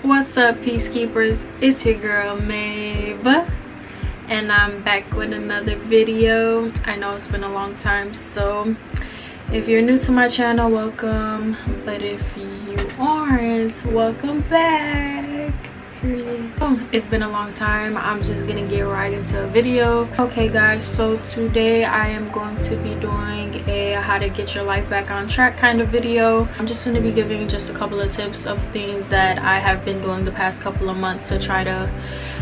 What's up, peacekeepers? It's your girl Maeve, and I'm back with another video. I know it's been a long time, so if you're new to my channel, welcome, but if you aren't, welcome back. It's been a long time. I'm just gonna get right into a video. Okay guys, so today I am going to be doing a how to get your life back on track kind of video. I'm just going to be giving just a couple of tips of things that I have been doing the past couple of months to try to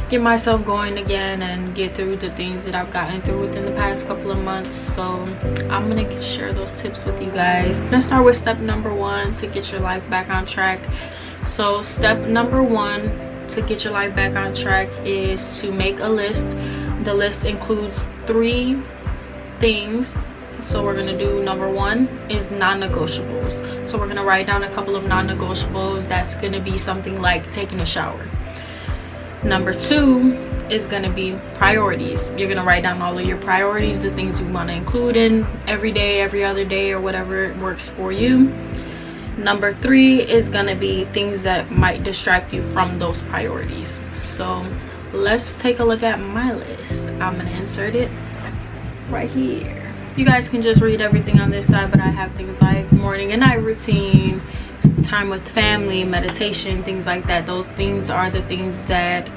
get myself going again and get through the things that I've gotten through within the past couple of months. So I'm gonna share those tips with you guys. Let's start with step number one to get your life back on track. So step number one to get your life back on track is to make a list. The list includes 3 things. So we're gonna do number one is non-negotiables. So we're gonna write down a couple of non-negotiables. That's gonna be something like taking a shower. Number 2 is gonna be priorities. You're gonna write down all of your priorities, the things you want to include in every day, every other day, or whatever works for you. Number 3 is gonna be things that might distract you from those priorities. So let's take a look at my list. I'm gonna insert it right here. You guys can just read everything on this side, but I have things like morning and night routine, time with family, meditation, things like that. Those things are the things that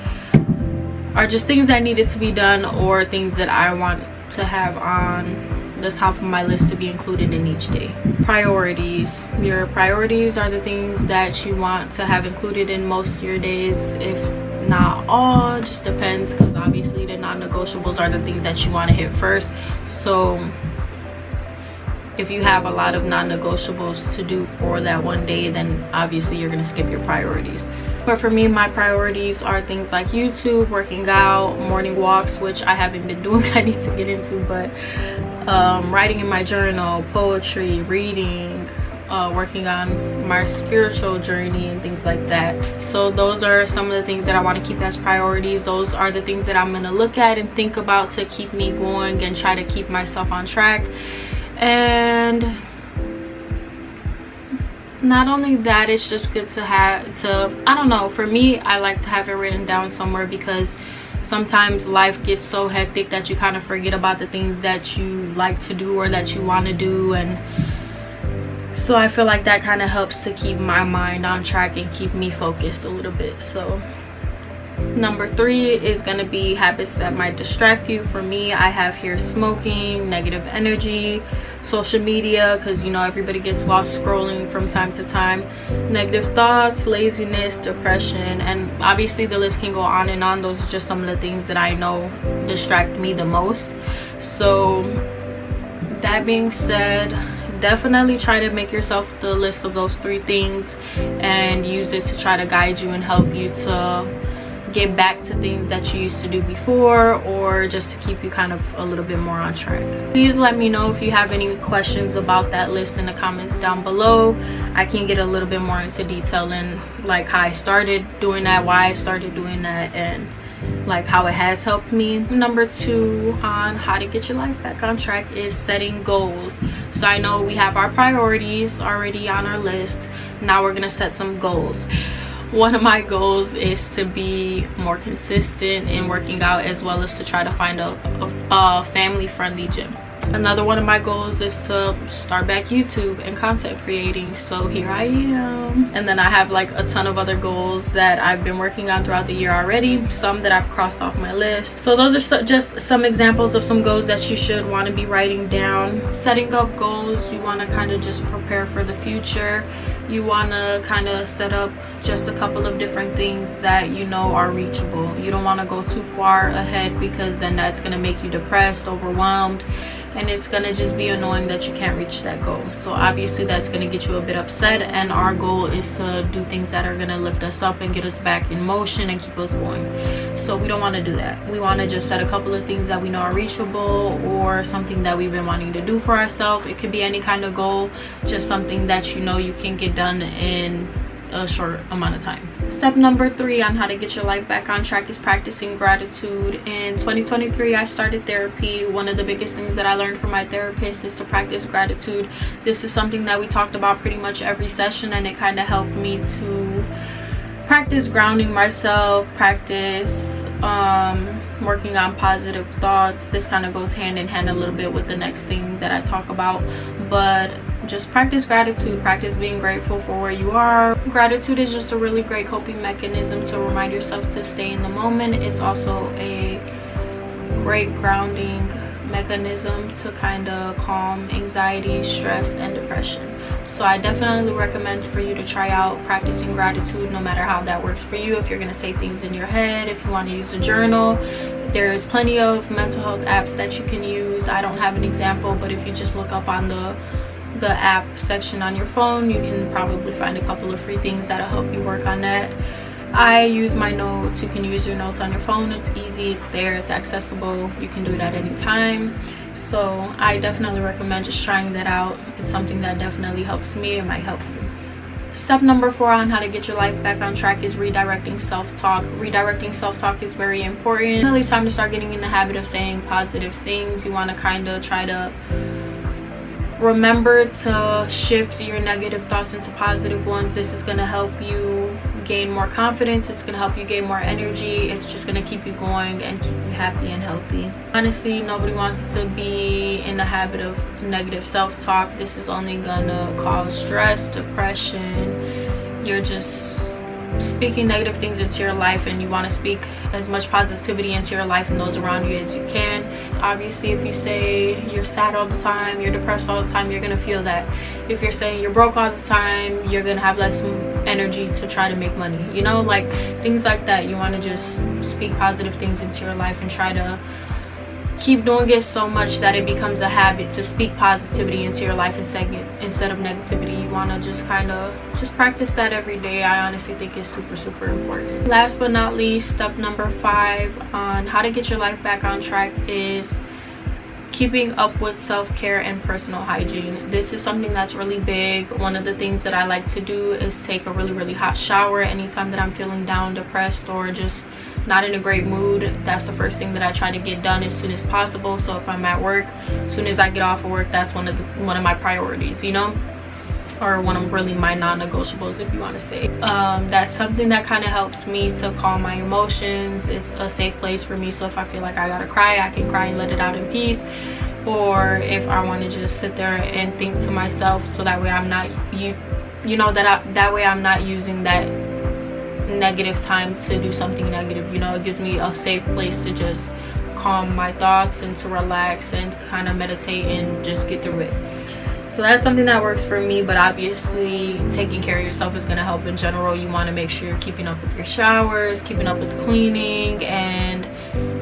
are just things that needed to be done, or things that I want to have on the top of my list to be included in each day. Priorities. Your priorities are the things that you want to have included in most of your days, if not all. Just depends, because obviously the non-negotiables are the things that you want to hit first. So if you have a lot of non-negotiables to do for that one day, then obviously you're going to skip your priorities. But for me, my priorities are things like YouTube, working out, morning walks, which I haven't been doing. I need to get into, but writing in my journal, poetry, reading, working on my spiritual journey and things like that. So those are some of the things that I want to keep as priorities. Those are the things that I'm going to look at and think about to keep me going and try to keep myself on track. And not only that, it's just good to have I don't know, for me, I like to have it written down somewhere, because sometimes life gets so hectic that you kind of forget about the things that you like to do or that you want to do. And so I feel like that kind of helps to keep my mind on track and keep me focused a little bit. So number 3 is going to be habits that might distract you. For me, I have here smoking, negative energy, social media, because you know everybody gets lost scrolling from time to time, negative thoughts, laziness, depression, and obviously the list can go on and on. Those are just some of the things that I know distract me the most. So that being said, definitely try to make yourself the list of those 3 things and use it to try to guide you and help you to get back to things that you used to do before, or just to keep you kind of a little bit more on track. Please let me know if you have any questions about that list in the comments down below. I can get a little bit more into detail in like how I started doing that, why I started doing that, and like how it has helped me. Number 2 on how to get your life back on track is setting goals. So I know we have our priorities already on our list. Now we're gonna set some goals. One of my goals is to be more consistent in working out, as well as to try to find a family-friendly gym. Another one of my goals is to start back YouTube and content creating. So here I am. And then I have like a ton of other goals that I've been working on throughout the year already, some that I've crossed off my list. So those are just some examples of some goals that you should want to be writing down. Setting up goals, you want to kind of just prepare for the future. You want to kind of set up just a couple of different things that you know are reachable. You don't want to go too far ahead, because then that's going to make you depressed, overwhelmed, and it's going to just be annoying that you can't reach that goal. So obviously that's going to get you a bit upset, and our goal is to do things that are going to lift us up and get us back in motion and keep us going. So we don't want to do that. We want to just set a couple of things that we know are reachable, or something that we've been wanting to do for ourselves. It could be any kind of goal, just something that you know you can get done in a short amount of time. Step number 3 on how to get your life back on track is practicing gratitude. In 2023, I started therapy. One of the biggest things that I learned from my therapist is to practice gratitude. This is something that we talked about pretty much every session, and it kind of helped me to practice grounding myself, practice working on positive thoughts. This kind of goes hand in hand a little bit with the next thing that I talk about, but just practice gratitude, practice being grateful for where you are. Gratitude is just a really great coping mechanism to remind yourself to stay in the moment. It's also a great grounding mechanism to kind of calm anxiety, stress, and depression. So I definitely recommend for you to try out practicing gratitude, no matter how that works for you. If you're going to say things in your head, if you want to use a journal, there's plenty of mental health apps that you can use. I don't have an example, but if you just look up on the app section on your phone, you can probably find a couple of free things that'll help you work on that. I use my notes. You can use your notes on your phone. It's easy, it's there, it's accessible. You can do it at any time. So I definitely recommend just trying that out. It's something that definitely helps me. It might help you. Step number 4 on how to get your life back on track is redirecting self-talk. Redirecting self-talk is very important. It's really time to start getting in the habit of saying positive things. You want to kind of try to remember to shift your negative thoughts into positive ones. This is going to help you gain more confidence. It's going to help you gain more energy. It's just going to keep you going and keep you happy and healthy. Honestly, nobody wants to be in the habit of negative self-talk. This is only going to cause stress, depression. You're just speaking negative things into your life, and you want to speak as much positivity into your life and those around you as you can. So obviously, if you say you're sad all the time, you're depressed all the time, you're going to feel that. If you're saying you're broke all the time, you're going to have less energy to try to make money, you know, like things like that. You want to just speak positive things into your life and try to keep doing it so much that it becomes a habit to speak positivity into your life instead of negativity. You want to just kind of just practice that every day. I honestly think it's super important. Last but not least, step number 5 on how to get your life back on track is keeping up with self-care and personal hygiene. This is something that's really big. One of the things that I like to do is take a really hot shower anytime that I'm feeling down, depressed, or just not in a great mood. That's the first thing that I try to get done as soon as possible. So if I'm at work, as soon as I get off of work, that's one of my priorities, you know, or one of really my non-negotiables, if you want to say. That's something that kind of helps me to calm my emotions. It's a safe place for me, so if I feel like I gotta cry, I can cry and let it out in peace. Or if I want to just sit there and think to myself, so that way I'm not that way I'm not using that negative time to do something negative. You know, it gives me a safe place to just calm my thoughts and to relax and kind of meditate and just get through it. So that's something that works for me, but obviously taking care of yourself is going to help in general. You want to make sure you're keeping up with your showers, keeping up with cleaning, and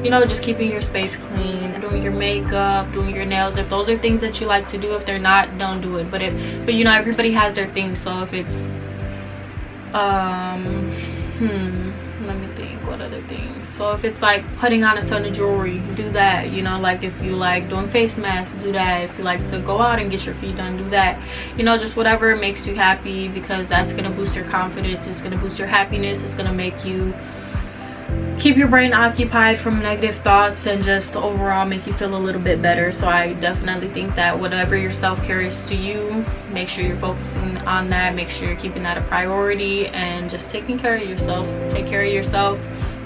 you know, just keeping your space clean, doing your makeup, doing your nails. If those are things that you like to do, if they're not, don't do it. But you know, everybody has their things. So if it's let me think, what other things? So if it's like putting on a ton of jewelry, do that. You know, like if you like doing face masks, do that. If you like to go out and get your feet done, do that. You know, just whatever makes you happy, because that's going to boost your confidence. It's going to boost your happiness. It's going to make you keep your brain occupied from negative thoughts and just overall make you feel a little bit better. So I definitely think that whatever your self-care is to you, make sure you're focusing on that. Make sure you're keeping that a priority and just taking care of yourself. Take care of yourself,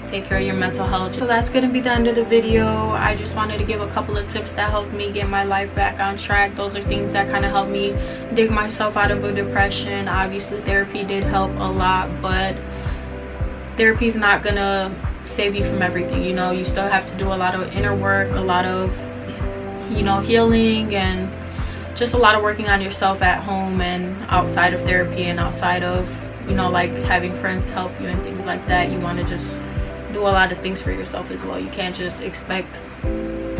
take care of your mental health. So that's gonna be the end of the video. I just wanted to give a couple of tips that helped me get my life back on track. Those are things that kind of helped me dig myself out of a depression. Obviously therapy did help a lot, but therapy is not gonna save you from everything. You know, you still have to do a lot of inner work, a lot of, you know, healing, and just a lot of working on yourself at home and outside of therapy and outside of, you know, like having friends help you and things like that. You want to just do a lot of things for yourself as well. You can't just expect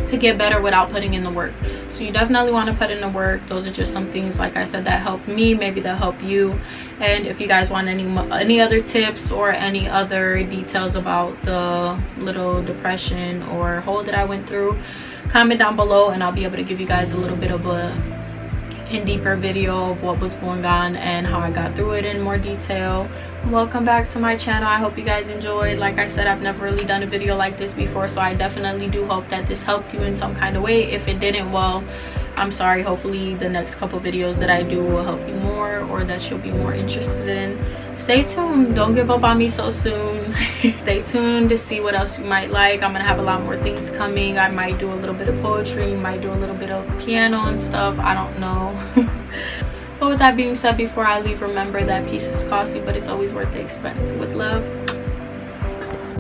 to get better without putting in the work. So you definitely want to put in the work. Those are just some things, like I said, that helped me. Maybe they'll help you. And if you guys want any other tips or any other details about the little depression or hole that I went through, comment down below and I'll be able to give you guys a little bit of a deeper video of what was going on and how I got through it in more detail. Welcome back to my channel. I hope you guys enjoyed. Like I said, I've never really done a video like this before, so I definitely do hope that this helped you in some kind of way. If it didn't, well, I'm sorry. Hopefully the next couple videos that I do will help you more, or that you'll be more interested in. stay tuned. Don't give up on me so soon. Stay tuned to see what else you might like. I'm gonna have a lot more things coming. I might do a little bit of poetry, might do a little bit of piano and stuff, I don't know. But with that being said, before I leave, remember that peace is costly, but it's always worth the expense. With love.